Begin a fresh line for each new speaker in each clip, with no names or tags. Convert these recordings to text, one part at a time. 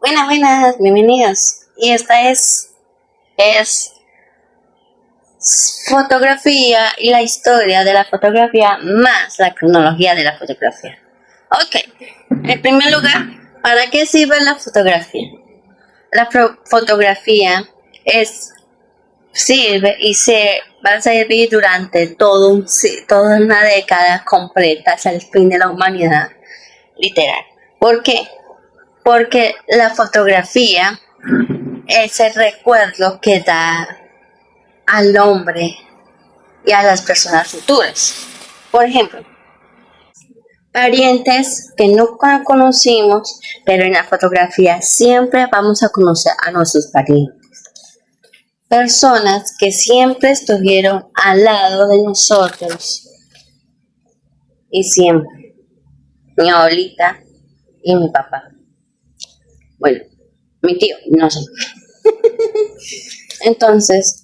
Buenas, buenas, bienvenidos. Y esta es fotografía y la historia de la fotografía más la cronología de la fotografía. Ok, en primer lugar, ¿para qué sirve la fotografía? La fotografía sirve y se va a servir durante toda una década completa hasta el fin de la humanidad, literal. ¿Por qué? Porque la fotografía es el recuerdo que da al hombre y a las personas futuras. Por ejemplo, parientes que no conocimos, pero en la fotografía siempre vamos a conocer a nuestros parientes. Personas que siempre estuvieron al lado de nosotros y siempre. Mi abuelita y mi papá. Bueno, mi tío, no sé. Entonces,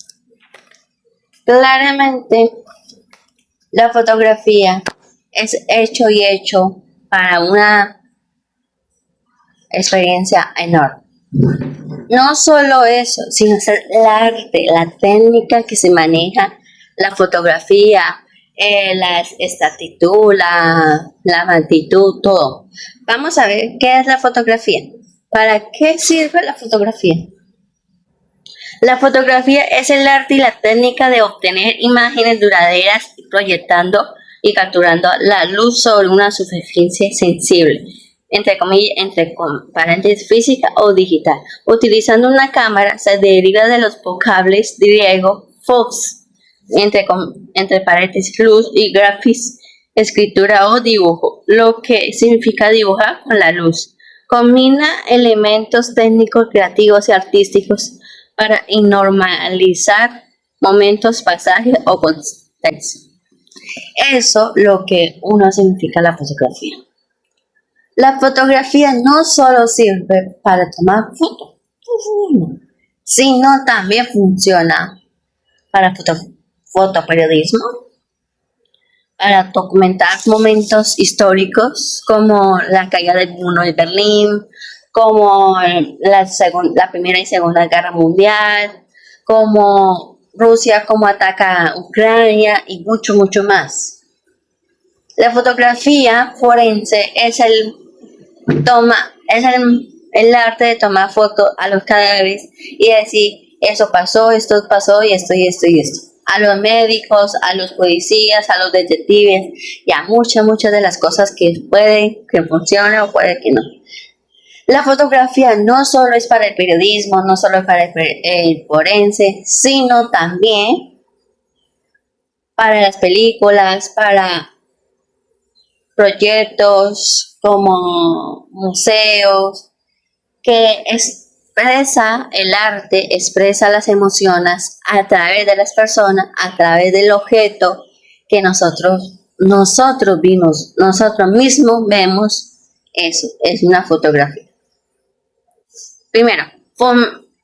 claramente la fotografía es hecho para una experiencia enorme. No solo eso, sino el arte, la técnica que se maneja, la fotografía, la estatitud, la magnitud, todo. Vamos a ver qué es la fotografía. ¿Para qué sirve la fotografía? La fotografía es el arte y la técnica de obtener imágenes duraderas proyectando y capturando la luz sobre una superficie sensible, entre comillas, entre paréntesis física o digital. Utilizando una cámara se deriva de los vocablos griego fox, entre paréntesis luz, y grafis, escritura o dibujo, lo que significa dibujar con la luz. Combina elementos técnicos, creativos y artísticos para normalizar momentos, pasajes o contextos. Eso es lo que uno significa la fotografía. La fotografía no solo sirve para tomar fotos, sino también funciona para fotoperiodismo, para documentar momentos históricos como la caída del muro de Berlín, como la Primera y Segunda Guerra Mundial, como Rusia como ataca a Ucrania y mucho, mucho más. La fotografía forense es el arte de tomar fotos a los cadáveres y decir, eso pasó, esto pasó y esto y esto y esto. A los médicos, a los policías, a los detectives y a muchas de las cosas que pueden que funcionen o puede que no. La fotografía no solo es para el periodismo, no solo es para el forense, sino también para las películas, para proyectos como museos, que expresa el arte, expresa las emociones a través de las personas, a través del objeto que nosotros mismos vemos. Eso es una fotografía. Primero,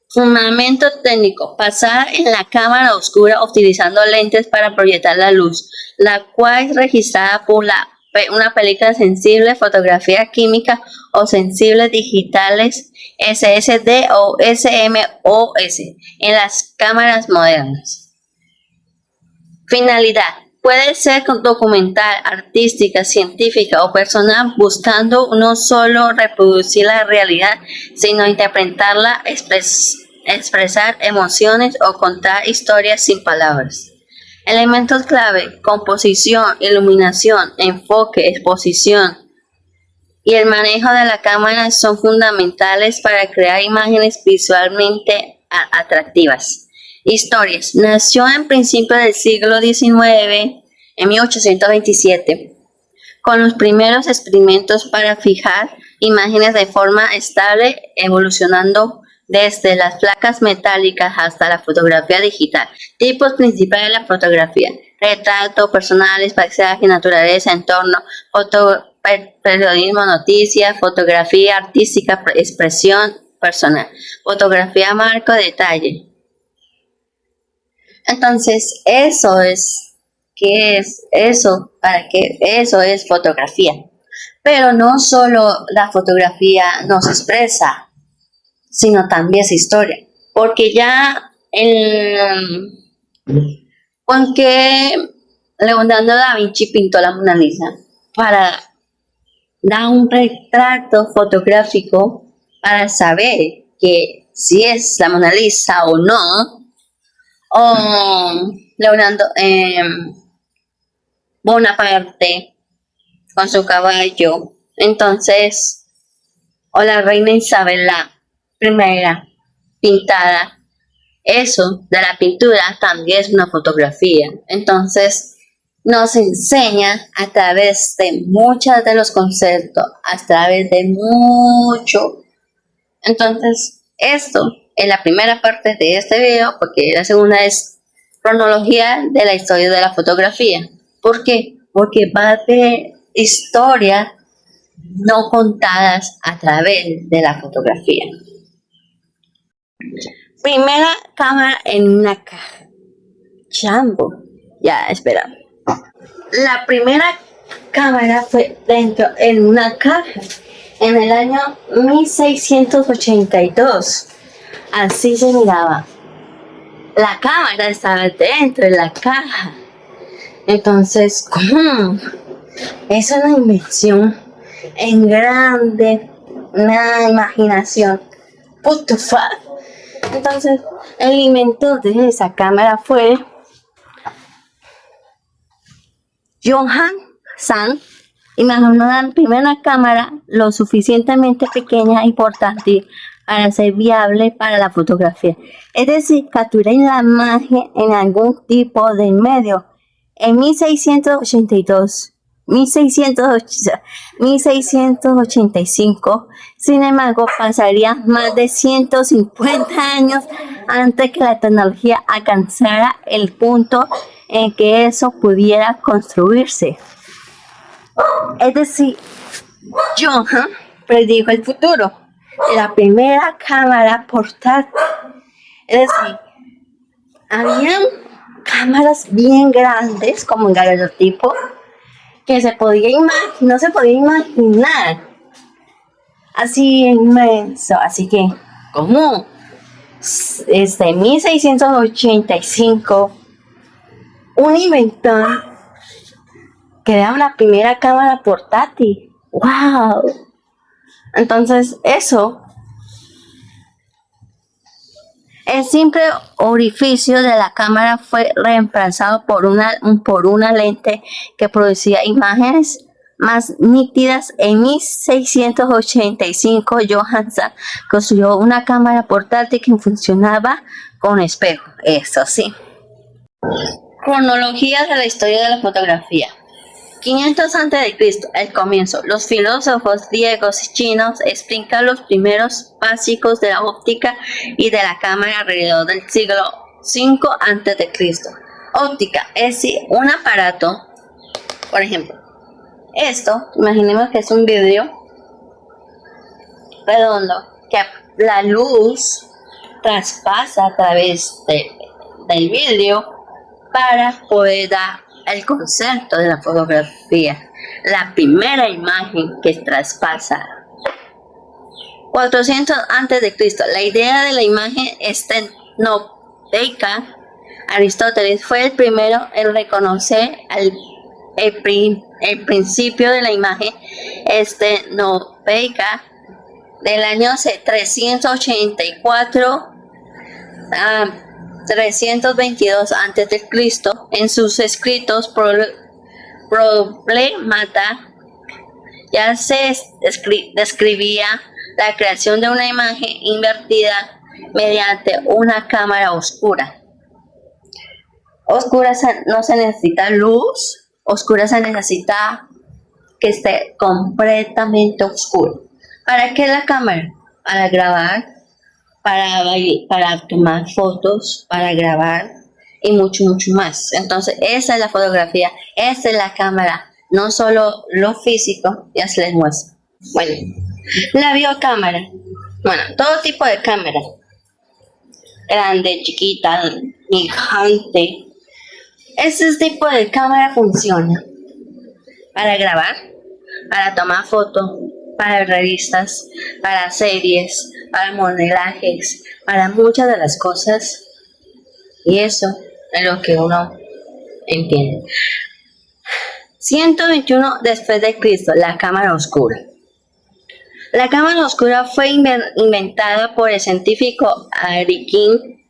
fundamento técnico, pasar en la cámara oscura utilizando lentes para proyectar la luz, la cual es registrada por una película sensible, fotografía química o sensibles digitales SSD o SMOS en las cámaras modernas. Finalidad. Puede ser documental, artística, científica o personal, buscando no solo reproducir la realidad, sino interpretarla, expresar emociones o contar historias sin palabras. Elementos clave: composición, iluminación, enfoque, exposición y el manejo de la cámara son fundamentales para crear imágenes visualmente atractivas. Historias. Nació en principios del siglo XIX, en 1827, con los primeros experimentos para fijar imágenes de forma estable, evolucionando desde las placas metálicas hasta la fotografía digital. Tipos principales de la fotografía: retrato, personales, paisaje, naturaleza, entorno, periodismo, noticias, fotografía artística, expresión personal, fotografía marco, detalle. Entonces, ¿qué es eso? ¿Para qué? Eso es fotografía. Pero no solo la fotografía nos expresa, sino también su historia. Porque ya con que Leonardo da Vinci pintó la Mona Lisa para dar un retrato fotográfico para saber que si es la Mona Lisa o no, o Leonardo Bonaparte con su caballo, entonces, o la reina Isabel la primera pintada, eso de la pintura también es una fotografía. Entonces nos enseña a través de muchos de los conceptos, a través de mucho. Entonces esto es la primera parte de este video, porque la segunda es cronología de la historia de la fotografía. ¿Por qué? Porque va a haber historias no contadas a través de la fotografía. Primera cámara en una caja. Chambo. Ya, espera. La primera cámara fue dentro en una caja en el año 1682. Así se miraba. La cámara estaba dentro de la caja. Entonces, ¿cómo? Es una invención en grande, una imaginación. What the fuck? Entonces, el inventor de esa cámara fue Johann Sand. Imaginó la primera cámara lo suficientemente pequeña e importante para ser viable para la fotografía. Es decir, capturar la imagen en algún tipo de medio. En 1685, sin embargo, pasaría más de 150 años antes que la tecnología alcanzara el punto en que eso pudiera construirse. Es decir, Johann predijo el futuro de la primera cámara portátil. Es decir, habían cámaras bien grandes, como en daguerrotipo, que no se podía imaginar. Así inmenso. Así que, ¿cómo? Desde 1685, un inventor crea una primera cámara portátil. ¡Wow! Entonces, eso, el simple orificio de la cámara fue reemplazado por una lente que producía imágenes más nítidas. En 1685, Johann Sand construyó una cámara portátil que funcionaba con espejo. Eso sí. Cronología de la historia de la fotografía. 500 a.C., el comienzo. Los filósofos griegos y chinos explican los primeros básicos de la óptica y de la cámara alrededor del siglo V a.C. Óptica es un aparato, por ejemplo, esto, imaginemos que es un vidrio redondo que la luz traspasa a través del vidrio para poder dar el concepto de la fotografía, la primera imagen que traspasa. 400 a.C., la idea de la imagen estenopeica. Aristóteles fue el primero en reconocer el principio de la imagen estenopeica del año 384 a 322 a.C. En sus escritos Problemata ya se describía la creación de una imagen invertida mediante una cámara oscura. Oscura no se necesita luz, oscura se necesita que esté completamente oscuro. ¿Para qué la cámara? Para grabar, para tomar fotos, para grabar y mucho más. Entonces esa es la fotografía, esa es la cámara, no solo lo físico, ya se les muestra. Bueno, la biocámara, bueno, todo tipo de cámara, grande, chiquita, gigante. Ese tipo de cámara funciona para grabar, para tomar fotos, para revistas, para series, para modelajes, para muchas de las cosas. Y eso es lo que uno entiende. 121 después de Cristo, la cámara oscura. La cámara oscura fue inventada por el científico Arikin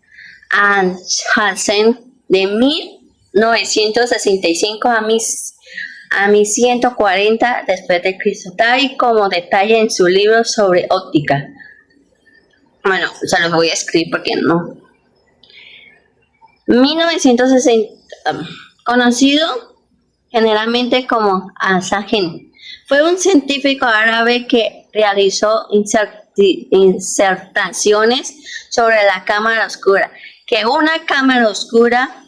Hansen de 1965 a 1140 después de Cristo, tal y como detalla en su libro sobre óptica. Bueno, se los voy a escribir porque no. 1960, conocido generalmente como Asahin, fue un científico árabe que realizó insertaciones sobre la cámara oscura, que una cámara oscura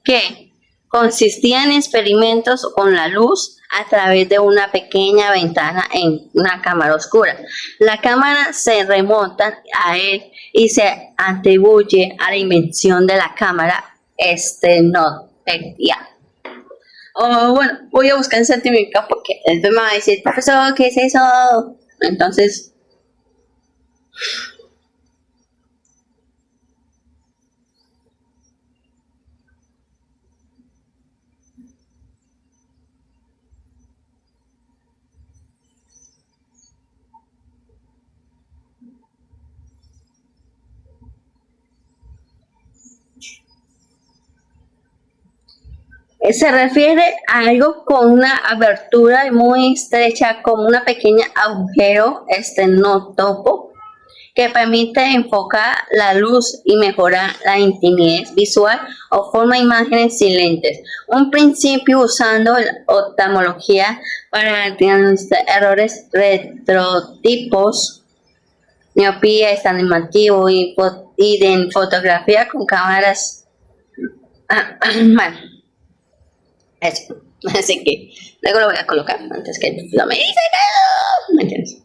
que consistía en experimentos con la luz a través de una pequeña ventana en una cámara oscura. La cámara se remonta a él y se atribuye a la invención de la cámara estenopeica. Bueno, voy a buscar en científica porque él me va a decir, profesor, ¿qué es eso? Entonces, se refiere a algo con una abertura muy estrecha, como una pequeña agujero estenotopo que permite enfocar la luz y mejorar la nitidez visual o forma imágenes sin lentes. Un principio usando la oftalmología para diagnosticar errores retrotipos, miopía, estigmatismo y de fotografía con cámaras. Bueno, eso. Así que luego lo voy a colocar antes que no me dice que no. ¿Me entiendes?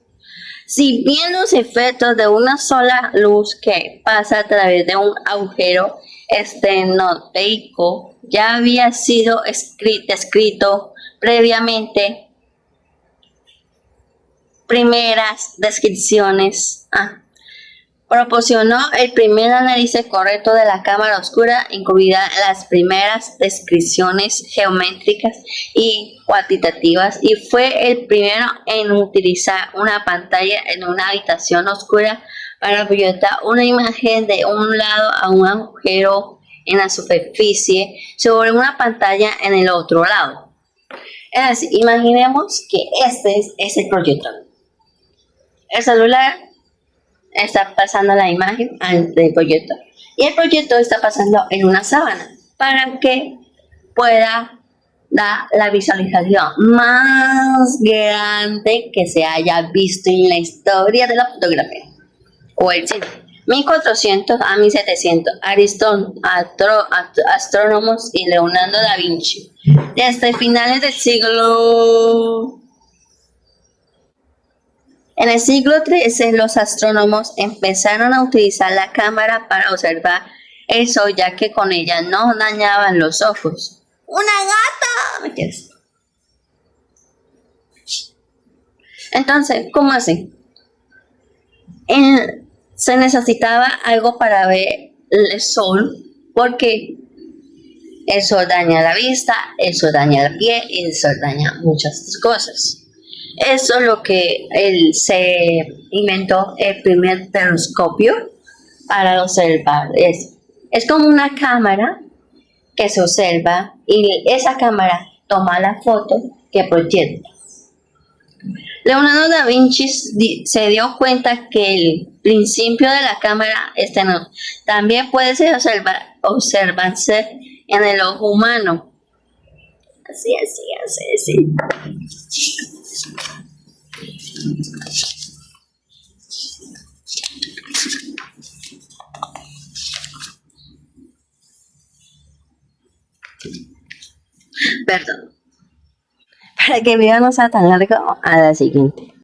Si bien los efectos de una sola luz que pasa a través de un agujero estenopeico ya había sido escrito previamente, primeras descripciones proporcionó el primer análisis correcto de la cámara oscura, incluidas las primeras descripciones geométricas y cuantitativas, y fue el primero en utilizar una pantalla en una habitación oscura para proyectar una imagen de un lado a un agujero en la superficie sobre una pantalla en el otro lado. Es decir, imaginemos que este es el proyector. El celular está pasando la imagen del proyector y el proyector está pasando en una sábana para que pueda dar la visualización más grande que se haya visto en la historia de la fotografía o el cine. 1400 a 1700, astrónomos y Leonardo da Vinci. Desde finales del siglo En el siglo XIII, los astrónomos empezaron a utilizar la cámara para observar el sol, ya que con ella no dañaban los ojos. ¡Una gata! ¿Me entiendes? Entonces, ¿cómo así? Se necesitaba algo para ver el sol, porque el sol daña la vista, el sol daña la piel y el sol daña muchas cosas. Eso es lo que él se inventó, el primer telescopio para observar. Es como una cámara que se observa y esa cámara toma la foto que proyecta. Leonardo da Vinci se dio cuenta que el principio de la cámara también puede ser observarse en el ojo humano. Así. Perdón. Para que el video no sea tan largo, a la siguiente.